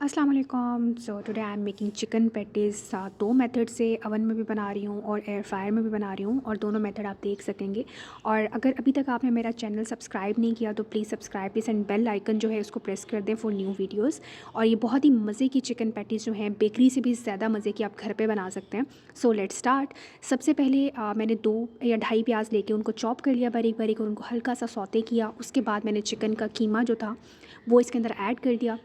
अस्सलाम वालेकुम। So today I am making chicken patties. दो मेथड से ओवन में भी बना रही हूँ और एयर फ्रायर में भी बना रही हूँ, और दोनों मेथड आप देख सकेंगे। और अगर अभी तक आपने मेरा चैनल सब्सक्राइब नहीं किया तो please subscribe please, and bell icon जो है उसको प्रेस कर दें फॉर न्यू वीडियोस। और ये बहुत ही मज़े की चिकन पैटीज़ जो हैं, बेकरी से भी ज़्यादा मज़े की, आप घर पर बना सकते हैं। So let's start. सबसे पहले मैंने 2 या ढाई प्याज लेके उनको चॉप कर लिया बारीक बारीक, और उनको हल्का सा सौते किया। उसके बाद मैंने चिकन का कीमा जो था वो इसके अंदर ऐड कर दिया।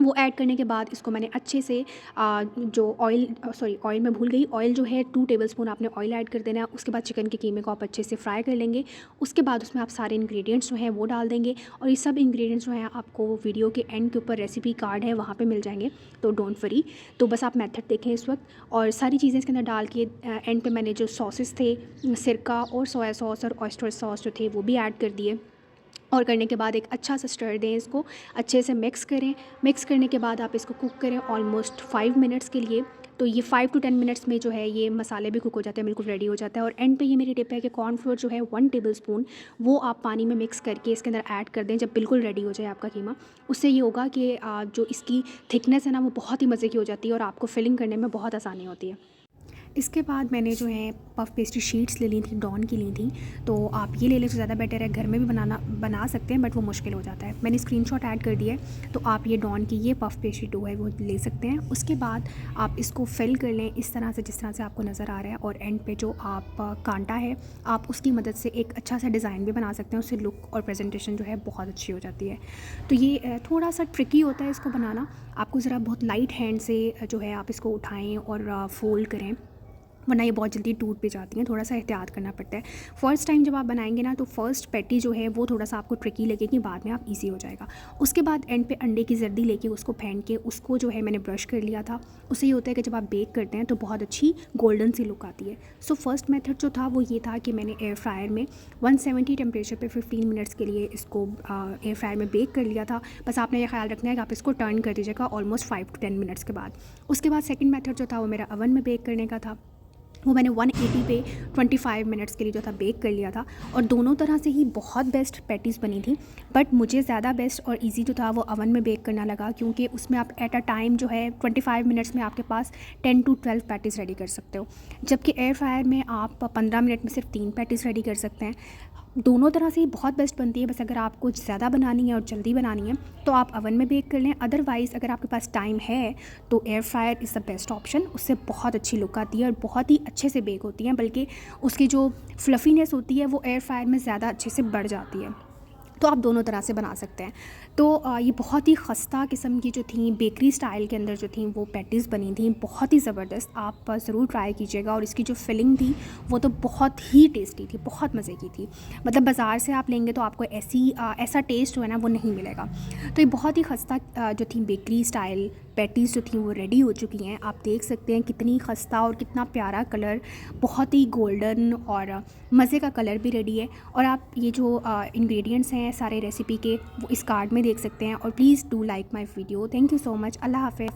वो ऐड करने के बाद इसको मैंने अच्छे से जो ऑयल मैं भूल गई, ऑयल जो है 2 टेबलस्पून आपने ऑयल ऐड कर देना है। उसके बाद चिकन के कीमे को आप अच्छे से फ्राई कर लेंगे। उसके बाद उसमें आप सारे इंग्रेडिएंट्स जो हैं वो डाल देंगे, और ये सब इंग्रेडिएंट्स जो हैं आपको वीडियो के एंड के ऊपर रेसिपी कार्ड है वहाँ पे मिल जाएंगे, तो डोंट वरी। तो बस आप मेथड देखें इस वक्त, और सारी चीज़ें इसके अंदर डाल के एंड पे मैंने जो सॉसेस थे, सिरका और सोया सॉस और ऑयस्टर सॉस जो थे वो भी ऐड कर दिए। और करने के बाद एक अच्छा सा स्टर दें, इसको अच्छे से मिक्स करें। मिक्स करने के बाद आप इसको कुक करें ऑलमोस्ट 5 मिनट्स के लिए। तो ये 5 टू 10 मिनट्स में जो है ये मसाले भी कुक हो जाते हैं, बिल्कुल रेडी हो जाता है। और एंड पे ये मेरी टिप है कि कॉर्नफ्लोर जो है 1 टेबलस्पून वो आप पानी में मिक्स करके इसके अंदर ऐड कर दें जब बिल्कुल रेडी हो जाए आपका कीमा। उससे ये होगा कि जो इसकी थिकनेस है ना वो बहुत ही मज़े की हो जाती है, और आपको फिलिंग करने में बहुत आसानी होती है। इसके बाद मैंने जो है पफ़ पेस्ट्री शीट्स ले ली थी, डॉन की ली थी। तो आप ये ले लें तो ज़्यादा बेटर है। घर में भी बना सकते हैं, बट वो मुश्किल हो जाता है। मैंने स्क्रीनशॉट ऐड कर दिया है, तो आप ये डॉन की ये पफ़ पेस्ट्री डो है वो ले सकते हैं। उसके बाद आप इसको फिल कर लें इस तरह से, जिस तरह से आपको नज़र आ रहा है। और एंड पे जो आप कांटा है, आप उसकी मदद से एक अच्छा सा डिज़ाइन भी बना सकते हैं। उससे लुक और प्रेजेंटेशन जो है बहुत अच्छी हो जाती है। तो ये थोड़ा सा ट्रिकी होता है इसको बनाना। आपको ज़रा बहुत लाइट हैंड से जो है आप इसको उठाएँ और फोल्ड करें, वरना ये बहुत जल्दी टूट भी जाती हैं। थोड़ा सा एहतियात करना पड़ता है। फ़र्स्ट टाइम जब आप बनाएंगे ना, तो फ़र्स्ट पैटी जो है वो थोड़ा सा आपको ट्रिकी लगेगी, बाद में आप इजी हो जाएगा। उसके बाद एंड पे अंडे की जर्दी लेके उसको फेंट के उसको जो है मैंने ब्रश कर लिया था। उससे ये होता है कि जब आप बेक करते हैं तो बहुत अच्छी गोल्डन सी लुक आती है। सो फर्स्ट मेथड जो था वो ये था कि मैंने एयर फ्रायर में 170 टेम्परेचर पे 15 मिनट्स के लिए इसको एयर फ्रायर में बेक कर लिया था। बस आपने ये ख्याल रखना है कि आप इसको टर्न कर दीजिएगा ऑलमोस्ट 5 टू 10 मिनट्स के बाद। उसके बाद सेकेंड मेथड जो था वो मेरा ओवन में बेक करने का था। वो मैंने 180 पे 25 मिनट्स के लिए जो था बेक कर लिया था। और दोनों तरह से ही बहुत बेस्ट पैटीज़ बनी थी, बट मुझे ज़्यादा बेस्ट और इजी जो था वो ओवन में बेक करना लगा, क्योंकि उसमें आप एट अ टाइम जो है 25 मिनट्स में आपके पास 10 टू 12 पैटीज़ रेडी कर सकते हो, जबकि एयर फ्रायर में आप 15 मिनट में सिर्फ 3 पैटीज़ रेडी कर सकते हैं। दोनों तरह से ही बहुत बेस्ट बनती है। बस अगर आपको ज़्यादा बनानी है और जल्दी बनानी है तो आप ओवन में बेक कर लें। अदरवाइज़ अगर आपके पास टाइम है तो air fryer is the best option. उससे बहुत अच्छी लुक आती है और बहुत ही अच्छे से बेक होती हैं, बल्कि उसकी जो फ्लफ़ीनेस होती है वो एयर फ्रायर में ज़्यादा अच्छे से बढ़ जाती है। तो आप दोनों तरह से बना सकते हैं। तो ये बहुत ही खस्ता किस्म की जो थी, बेकरी स्टाइल के अंदर जो थी वो पैटीज़ बनी थी, बहुत ही ज़बरदस्त। आप ज़रूर ट्राई कीजिएगा। और इसकी जो फिलिंग थी वो तो बहुत ही टेस्टी थी, बहुत मज़े की थी। मतलब बाज़ार से आप लेंगे तो आपको ऐसा टेस्ट जो है ना वो नहीं मिलेगा। तो ये बहुत ही खस्ता जो थी बेकरी स्टाइल पैटीज़ जो थी वो रेडी हो चुकी हैं। आप देख सकते हैं कितनी खस्ता और कितना प्यारा कलर, बहुत ही गोल्डन और मज़े का कलर भी रेडी है। और आप ये जो इंग्रेडिएंट्स हैं सारे रेसिपी के वो इस कार्ड में देख सकते हैं। और please do like my video. Thank you so much. अल्लाह हाफ़िज़।